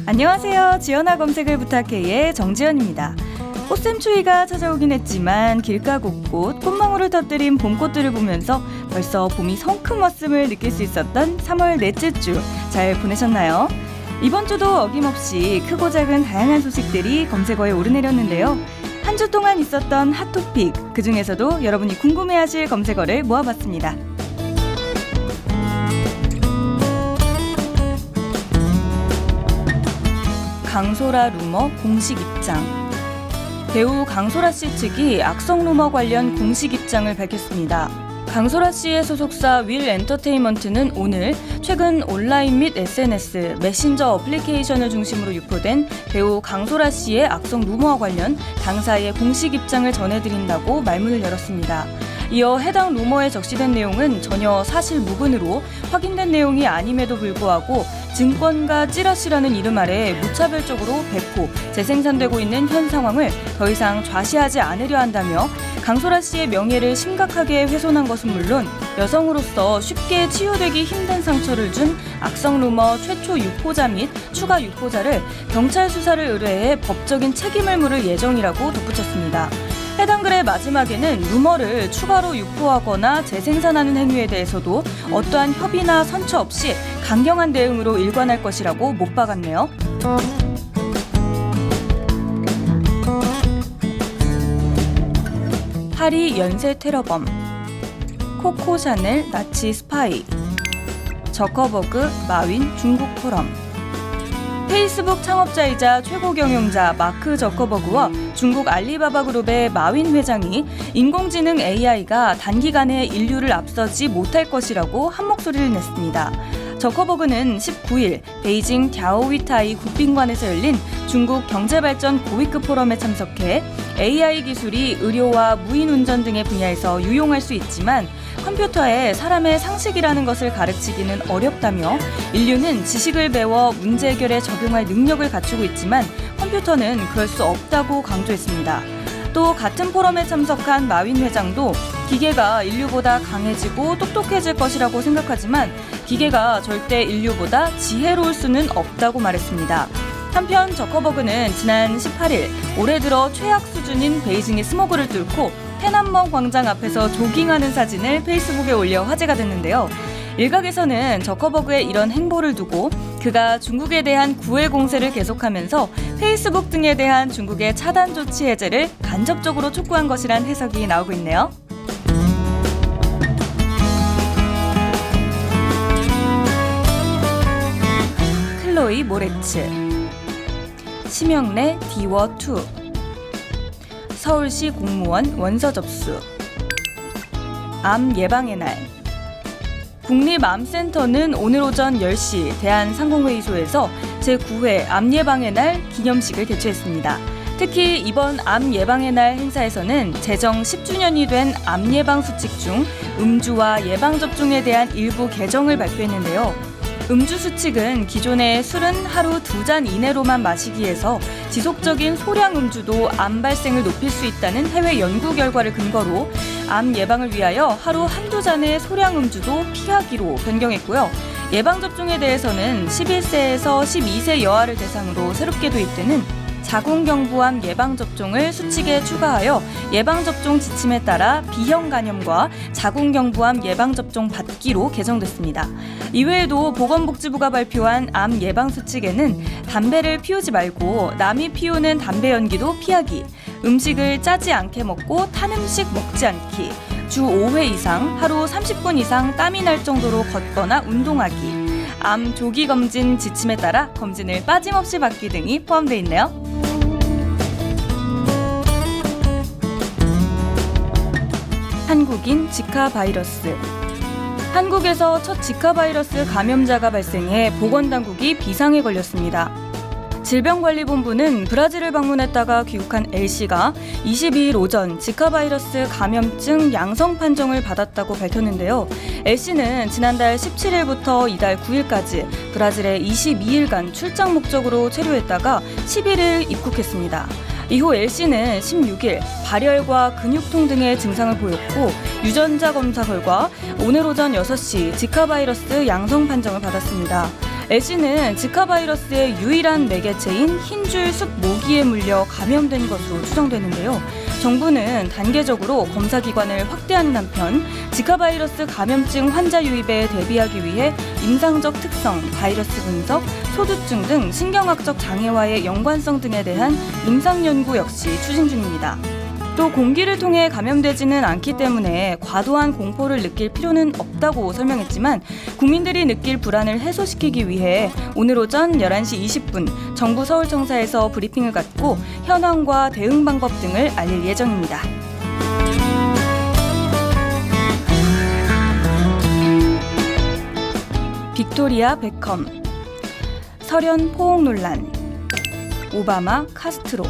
안녕하세요. 지연아 검색을 부탁해의 정지연입니다. 꽃샘추위가 찾아오긴 했지만 길가 곳곳 꽃망울을 터뜨린 봄꽃들을 보면서 벌써 봄이 성큼 왔음을 느낄 수 있었던 3월 넷째 주 잘 보내셨나요? 이번 주도 어김없이 크고 작은 다양한 소식들이 검색어에 오르내렸는데요. 한 주 동안 있었던 핫토픽, 그중에서도 여러분이 궁금해하실 검색어를 모아봤습니다. 강소라 루머 공식 입장. 배우 강소라 씨 측이 악성 루머 관련 공식 입장을 밝혔습니다. 강소라 씨의 소속사 윌 엔터테인먼트는 오늘 최근 온라인 및 SNS, 메신저 어플리케이션을 중심으로 유포된 배우 강소라 씨의 악성 루머와 관련 당사의 공식 입장을 전해드린다고 말문을 열었습니다. 이어 해당 루머에 적시된 내용은 전혀 사실 무근으로 확인된 내용이 아님에도 불구하고 증권가 찌라시라는 이름 아래 무차별적으로 배포, 재생산되고 있는 현 상황을 더 이상 좌시하지 않으려 한다며 강소라 씨의 명예를 심각하게 훼손한 것은 물론 여성으로서 쉽게 치유되기 힘든 상처를 준 악성 루머 최초 유포자 및 추가 유포자를 경찰 수사를 의뢰해 법적인 책임을 물을 예정이라고 덧붙였습니다. 해당 글의 마지막에는 루머를 추가로 유포하거나 재생산하는 행위에 대해서도 어떠한 협의나 선처 없이 강경한 대응으로 일관할 것이라고 못 박았네요. 파리 연쇄 테러범, 코코 샤넬 나치 스파이, 저커버그 마윈 중국 포럼. 페이스북 창업자이자 최고 경영자 마크 저커버그와 중국 알리바바 그룹의 마윈 회장이 인공지능 AI가 단기간에 인류를 앞서지 못할 것이라고 한 목소리를 냈습니다. 저커버그는 19일 베이징 갸오위타이 국빈관에서 열린 중국 경제발전 고위급 포럼에 참석해 AI 기술이 의료와 무인운전 등의 분야에서 유용할 수 있지만 컴퓨터에 사람의 상식이라는 것을 가르치기는 어렵다며 인류는 지식을 배워 문제 해결에 적용할 능력을 갖추고 있지만 컴퓨터는 그럴 수 없다고 강조했습니다. 또 같은 포럼에 참석한 마윈 회장도 기계가 인류보다 강해지고 똑똑해질 것이라고 생각하지만 기계가 절대 인류보다 지혜로울 수는 없다고 말했습니다. 한편 저커버그는 지난 18일 올해 들어 최악 수준인 베이징의 스모그를 뚫고天安门 광장 앞에서 조깅하는 사진을 페이스북에 올려 화제가 됐는데요. 일각에서는 저커버그의 이런 행보를 두고 그가 중국에 대한 구애 공세를 계속하면서 페이스북 등에 대한 중국의 차단 조치 해제를 간접적으로 촉구한 것이란 해석이 나오고 있네요. 클로이 모레츠, 심영래 디워2, 서울시 공무원 원서 접수, 암 예방의 날. 국립암센터는 오늘 오전 10시 대한상공회의소에서 제9회 암 예방의 날 기념식을 개최했습니다. 특히 이번 암 예방의 날 행사에서는 제정 10주년이 된 암 예방 수칙 중 음주와 예방접종에 대한 일부 개정을 발표했는데요. 음주 수칙은 기존의 술은 하루 2잔 이내로만 마시기에서 지속적인 소량 음주도 암 발생을 높일 수 있다는 해외 연구 결과를 근거로 암 예방을 위하여 하루 한두 잔의 소량 음주도 피하기로 변경했고요. 예방접종에 대해서는 11세에서 12세 여아를 대상으로 새롭게 도입되는 자궁경부암 예방접종을 수칙에 추가하여 예방접종 지침에 따라 B형 간염과 자궁경부암 예방접종 받기로 개정됐습니다. 이외에도 보건복지부가 발표한 암 예방수칙에는 담배를 피우지 말고 남이 피우는 담배 연기도 피하기, 음식을 짜지 않게 먹고 탄 음식 먹지 않기, 주 5회 이상 하루 30분 이상 땀이 날 정도로 걷거나 운동하기, 암 조기 검진 지침에 따라 검진을 빠짐없이 받기 등이 포함되어 있네요. 한국인 지카 바이러스. 한국에서 첫 지카 바이러스 감염자가 발생해 보건당국이 비상에 걸렸습니다. 질병관리본부는 브라질을 방문했다가 귀국한 L씨가 22일 오전 지카 바이러스 감염증 양성 판정을 받았다고 밝혔는데요. L씨는 지난달 17일부터 이달 9일까지 브라질에 22일간 출장 목적으로 체류했다가 11일 입국했습니다. 이후 L씨는 16일 발열과 근육통 등의 증상을 보였고 유전자 검사 결과 오늘 오전 6시 지카 바이러스 양성 판정을 받았습니다. 애쉬는 지카 바이러스의 유일한 매개체인 흰줄 숲 모기에 물려 감염된 것으로 추정되는데요. 정부는 단계적으로 검사 기관을 확대하는 한편 지카 바이러스 감염증 환자 유입에 대비하기 위해 임상적 특성, 바이러스 분석, 소두증 등 신경학적 장애와의 연관성 등에 대한 임상 연구 역시 추진 중입니다. 또 공기를 통해 감염되지는 않기 때문에 과도한 공포를 느낄 필요는 없다고 설명했지만 국민들이 느낄 불안을 해소시키기 위해 오늘 오전 11시 20분 정부 서울청사에서 브리핑을 갖고 현황과 대응 방법 등을 알릴 예정입니다. 빅토리아 베컴, 설현 포옹 논란, 오바마 카스트로.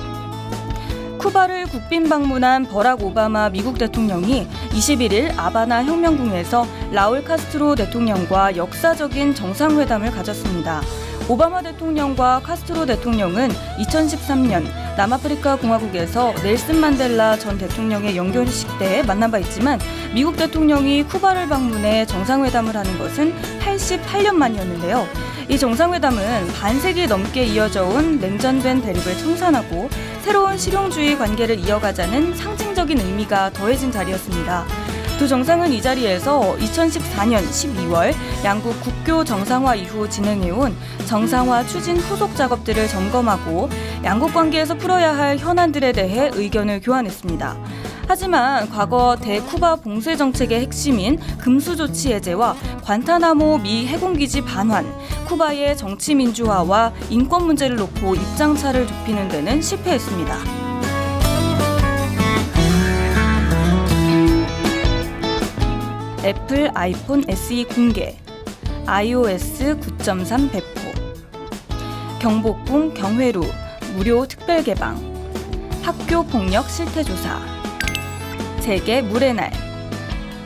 쿠바를 국빈 방문한 버락 오바마 미국 대통령이 21일 아바나 혁명궁에서 라울 카스트로 대통령과 역사적인 정상회담을 가졌습니다. 오바마 대통령과 카스트로 대통령은 2013년 남아프리카 공화국에서 넬슨 만델라 전 대통령의 영결식 때 만난 바 있지만 미국 대통령이 쿠바를 방문해 정상회담을 하는 것은 88년 만이었는데요. 이 정상회담은 반세기 넘게 이어져 온 냉전된 대립을 청산하고 새로운 실용주의 관계를 이어가자는 상징적인 의미가 더해진 자리였습니다. 두 정상은 이 자리에서 2014년 12월 양국 국교 정상화 이후 진행해온 정상화 추진 후속 작업들을 점검하고 양국 관계에서 풀어야 할 현안들에 대해 의견을 교환했습니다. 하지만 과거 대쿠바 봉쇄 정책의 핵심인 금수조치 해제와 관타나모 미 해군기지 반환, 쿠바의 정치 민주화와 인권 문제를 놓고 입장차를 좁히는 데는 실패했습니다. 애플 아이폰 SE 공개, iOS 9.3 배포, 경복궁 경회루 무료 특별 개방, 학교 폭력 실태조사, 세계 물의 날.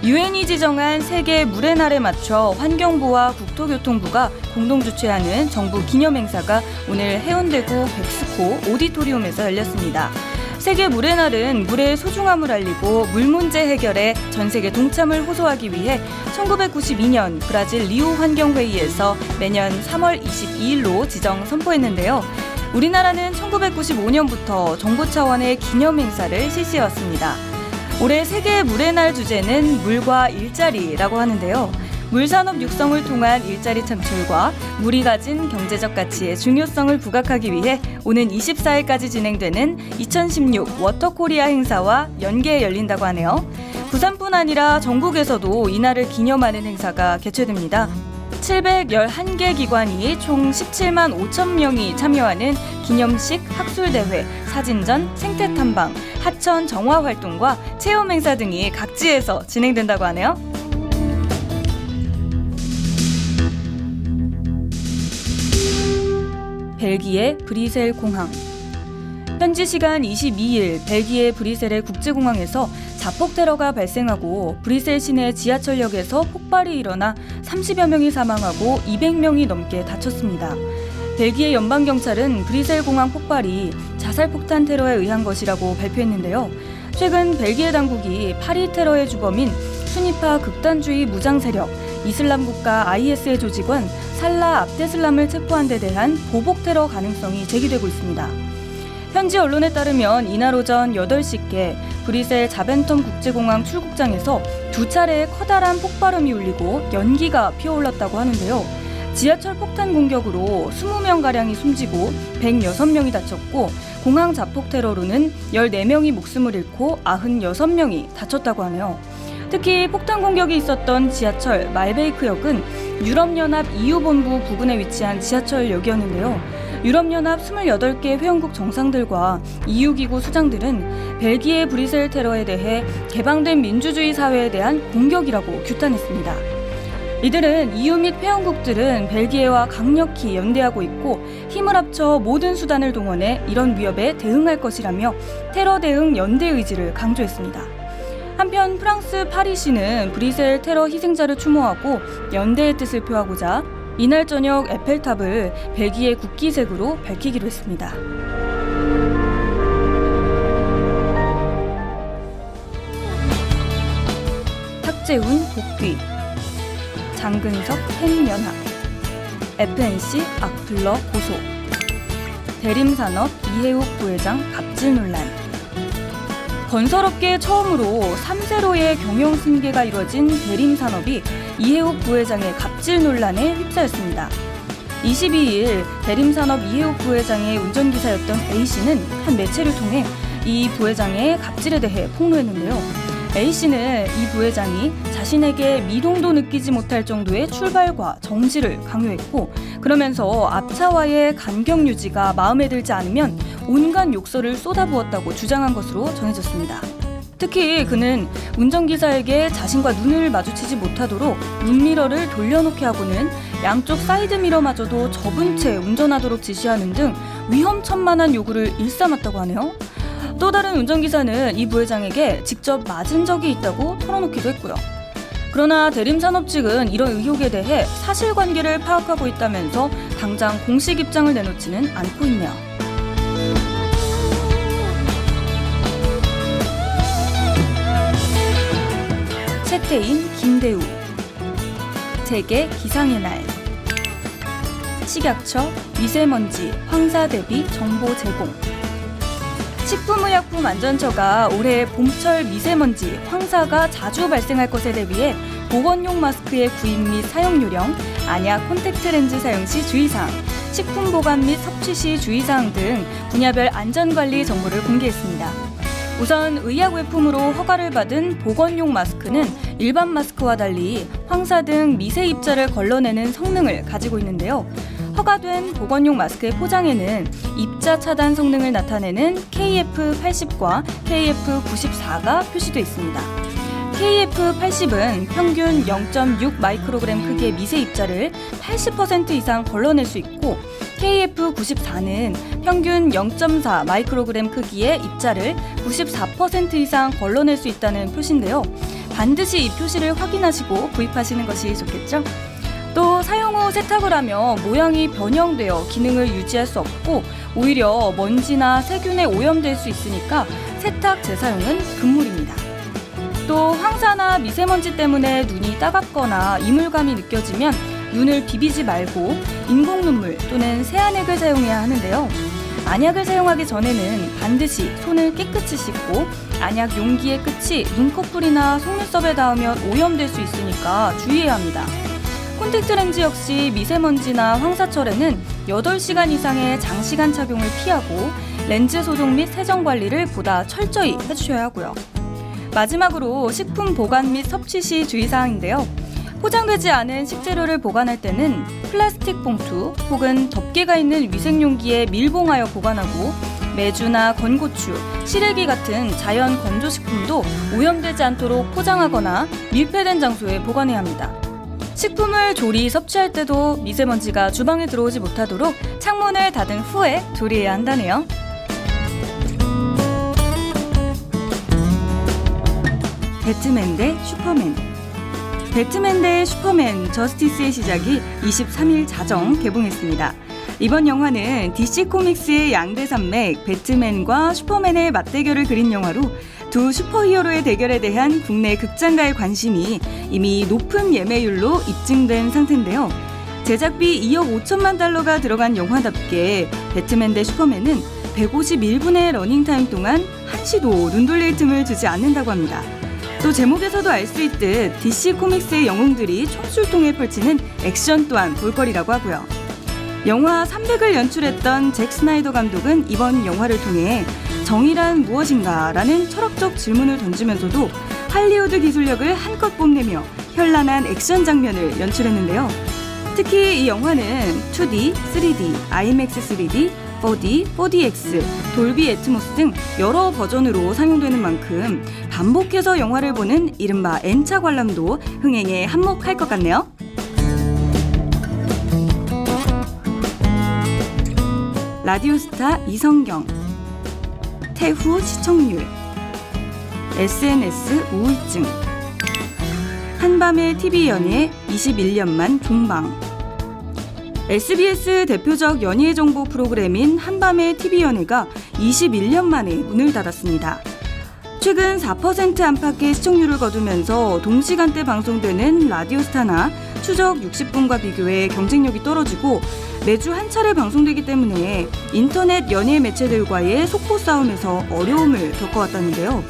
유엔이 지정한 세계 물의 날에 맞춰 환경부와 국토교통부가 공동 주최하는 정부 기념행사가 오늘 해운대구 백스코 오디토리움에서 열렸습니다. 세계 물의 날은 물의 소중함을 알리고 물 문제 해결에 전 세계 동참을 호소하기 위해 1992년 브라질 리우 환경회의에서 매년 3월 22일로 지정 선포했는데요. 우리나라는 1995년부터 정부 차원의 기념행사를 실시해왔습니다. 올해 세계 물의 날 주제는 물과 일자리라고 하는데요. 물산업 육성을 통한 일자리 창출과 물이 가진 경제적 가치의 중요성을 부각하기 위해 오는 24일까지 진행되는 2016 워터코리아 행사와 연계해 열린다고 하네요. 부산뿐 아니라 전국에서도 이날을 기념하는 행사가 개최됩니다. 711개 기관이 총 17만 5천 명이 참여하는 기념식 학술대회, 사진전, 생태탐방, 하천 정화 활동과 체험 행사 등이 각지에서 진행된다고 하네요. 벨기에 브뤼셀 공항. 현지 시간 22일 벨기에 브뤼셀의 국제공항에서 자폭 테러가 발생하고 브뤼셀 시내 지하철역에서 폭발이 일어나 30여 명이 사망하고 200명이 넘게 다쳤습니다. 벨기에 연방경찰은 브뤼셀 공항 폭발이 자살폭탄 테러에 의한 것이라고 발표했는데요. 최근 벨기에 당국이 파리 테러의 주범인 순위파 극단주의 무장 세력 이슬람 국가 IS의 조직원 살라 압데슬람을 체포한 데 대한 보복 테러 가능성이 제기되고 있습니다. 현지 언론에 따르면 이날 오전 8시께 브뤼셀 자벤텀 국제공항 출국장에서 두 차례의 커다란 폭발음이 울리고 연기가 피어올랐다고 하는데요. 지하철 폭탄 공격으로 20명가량이 숨지고 106명이 다쳤고 공항 자폭 테러로는 14명이 목숨을 잃고 96명이 다쳤다고 하네요. 특히 폭탄 공격이 있었던 지하철 말베이크역은 유럽연합 EU본부 부근에 위치한 지하철역이었는데요. 유럽연합 28개 회원국 정상들과 EU기구 수장들은 벨기에 브뤼셀 테러에 대해 개방된 민주주의 사회에 대한 공격이라고 규탄했습니다. 이들은 EU 및 회원국들은 벨기에와 강력히 연대하고 있고 힘을 합쳐 모든 수단을 동원해 이런 위협에 대응할 것이라며 테러 대응 연대 의지를 강조했습니다. 한편 프랑스 파리시는 브뤼셀 테러 희생자를 추모하고 연대의 뜻을 표하고자 이날 저녁 에펠탑을 벨기에 국기색으로 밝히기로 했습니다. 탁재훈 복귀, 장근석 팬연합. FNC 악플러 고소. 대림산업 이해욱 부회장 갑질 논란. 건설업계 처음으로 3세로의 경영 승계가 이뤄진 대림산업이 이해욱 부회장의 갑질 논란에 휩싸였습니다. 22일 대림산업 이해욱 부회장의 운전기사였던 A씨는 한 매체를 통해 이 부회장의 갑질에 대해 폭로했는데요. A씨는 이 부회장이 자신에게 미동도 느끼지 못할 정도의 출발과 정지를 강요했고, 그러면서 앞차와의 간격 유지가 마음에 들지 않으면 온갖 욕설을 쏟아부었다고 주장한 것으로 전해졌습니다. 특히 그는 운전기사에게 자신과 눈을 마주치지 못하도록 룸미러를 돌려놓게 하고는 양쪽 사이드미러마저도 접은 채 운전하도록 지시하는 등 위험천만한 요구를 일삼았다고 하네요. 또 다른 운전기사는 이 부회장에게 직접 맞은 적이 있다고 털어놓기도 했고요. 그러나 대림산업 측은 이런 의혹에 대해 사실관계를 파악하고 있다면서 당장 공식 입장을 내놓지는 않고 있네요. 채태인, 김대우. 세계 기상의 날. 식약처 미세먼지, 황사 대비 정보 제공. 식품의약품안전처가 올해 봄철 미세먼지, 황사가 자주 발생할 것에 대비해 보건용 마스크의 구입 및 사용 요령, 안약 콘택트 렌즈 사용 시 주의사항, 식품 보관 및 섭취 시 주의사항 등 분야별 안전관리 정보를 공개했습니다. 우선 의약외품으로 허가를 받은 보건용 마스크는 일반 마스크와 달리 황사 등 미세 입자를 걸러내는 성능을 가지고 있는데요. 허가된 보건용 마스크의 포장에는 입자 차단 성능을 나타내는 KF80과 KF94가 표시되어 있습니다. KF80은 평균 0.6 마이크로그램 크기의 미세 입자를 80% 이상 걸러낼 수 있고, KF94는 평균 0.4 마이크로그램 크기의 입자를 94% 이상 걸러낼 수 있다는 표시인데요. 반드시 이 표시를 확인하시고 구입하시는 것이 좋겠죠? 또 사용 후 세탁을 하며 모양이 변형되어 기능을 유지할 수 없고 오히려 먼지나 세균에 오염될 수 있으니까 세탁 재사용은 금물입니다. 또 황사나 미세먼지 때문에 눈이 따갑거나 이물감이 느껴지면 눈을 비비지 말고 인공 눈물 또는 세안액을 사용해야 하는데요. 안약을 사용하기 전에는 반드시 손을 깨끗이 씻고 안약 용기의 끝이 눈꺼풀이나 속눈썹에 닿으면 오염될 수 있으니까 주의해야 합니다. 콘택트 렌즈 역시 미세먼지나 황사철에는 8시간 이상의 장시간 착용을 피하고 렌즈 소독 및 세정 관리를 보다 철저히 해주셔야 하고요. 마지막으로 식품 보관 및 섭취 시 주의사항인데요. 포장되지 않은 식재료를 보관할 때는 플라스틱 봉투 혹은 덮개가 있는 위생용기에 밀봉하여 보관하고 메주나 건고추, 시래기 같은 자연 건조식품도 오염되지 않도록 포장하거나 밀폐된 장소에 보관해야 합니다. 식품을 조리 섭취할 때도 미세먼지가 주방에 들어오지 못하도록 창문을 닫은 후에 조리해야 한다네요. 배트맨 대 슈퍼맨. 배트맨 대 슈퍼맨 저스티스의 시작이 23일 자정 개봉했습니다. 이번 영화는 DC 코믹스의 양대 산맥 배트맨과 슈퍼맨의 맞대결을 그린 영화로 두 슈퍼히어로의 대결에 대한 국내 극장가의 관심이 이미 높은 예매율로 입증된 상태인데요. 제작비 2억 5천만 달러가 들어간 영화답게 배트맨 대 슈퍼맨은 151분의 러닝타임 동안 한시도 눈 돌릴 틈을 주지 않는다고 합니다. 또 제목에서도 알 수 있듯 DC 코믹스의 영웅들이 총술통에 펼치는 액션 또한 볼거리라고 하고요. 영화 300을 연출했던 잭 스나이더 감독은 이번 영화를 통해 정의란 무엇인가 라는 철학적 질문을 던지면서도 할리우드 기술력을 한껏 뽐내며 현란한 액션 장면을 연출했는데요. 특히 이 영화는 2D, 3D, IMAX 3D, 4D, 4DX, 돌비 애트모스 등 여러 버전으로 상영되는 만큼 반복해서 영화를 보는 이른바 N차 관람도 흥행에 한몫할 것 같네요. 라디오스타 이성경. 태후 시청률. SNS 우울증. 한밤의 TV 연예 21년만 종방. SBS 대표적 연예 정보 프로그램인 한밤의 TV 연예가 21년 만에 문을 닫았습니다. 최근 4% 안팎의 시청률을 거두면서 동시간대 방송되는 라디오스타나 추적 60분과 비교해 경쟁력이 떨어지고 매주 한 차례 방송되기 때문에 인터넷 연예 매체들과의 속보 싸움에서 어려움을 겪어왔다는데요.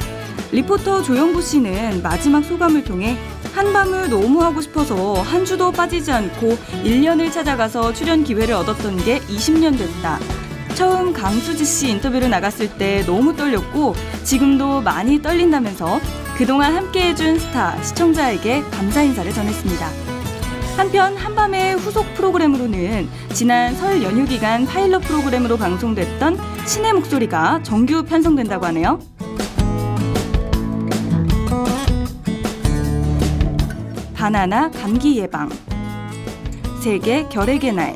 리포터 조영구 씨는 마지막 소감을 통해 한밤을 너무 하고 싶어서 한 주도 빠지지 않고 1년을 찾아가서 출연 기회를 얻었던 게 20년 됐다. 처음 강수지 씨 인터뷰로 나갔을 때 너무 떨렸고 지금도 많이 떨린다면서 그동안 함께해준 스타, 시청자에게 감사 인사를 전했습니다. 한편 한밤의 후속 프로그램으로는 지난 설 연휴 기간 파일럿 프로그램으로 방송됐던 신의 목소리가 정규 편성된다고 하네요. 바나나 감기 예방, 세계 결핵의 날,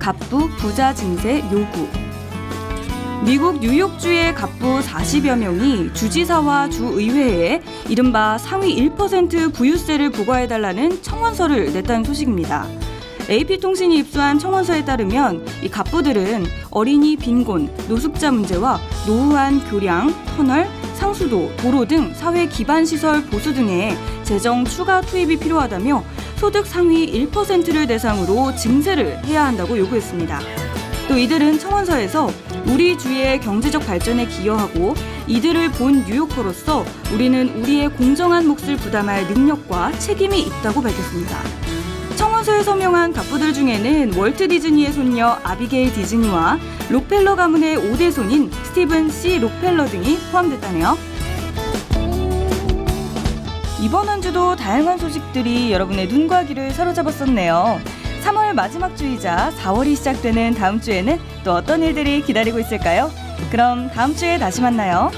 갑부 부자 증세 요구. 미국 뉴욕주의 갑부 40여 명이 주지사와 주의회에 이른바 상위 1% 부유세를 부과해달라는 청원서를 냈다는 소식입니다. AP통신이 입수한 청원서에 따르면 이 갑부들은 어린이 빈곤, 노숙자 문제와 노후한 교량, 터널, 상수도, 도로 등 사회 기반 시설 보수 등의 재정 추가 투입이 필요하다며 소득 상위 1%를 대상으로 증세를 해야 한다고 요구했습니다. 또 이들은 청원서에서 우리 주의 경제적 발전에 기여하고 이들을 본 뉴요커로서 우리는 우리의 공정한 몫을 부담할 능력과 책임이 있다고 밝혔습니다. 청원서에 서명한 갑부들 중에는 월트 디즈니의 손녀 아비게일 디즈니와 록펠러 가문의 5대 손인 스티븐 C. 록펠러 등이 포함됐다네요. 이번 한 주도 다양한 소식들이 여러분의 눈과 귀를 사로잡았었네요. 3월 마지막 주이자 4월이 시작되는 다음 주에는 또 어떤 일들이 기다리고 있을까요? 그럼 다음 주에 다시 만나요.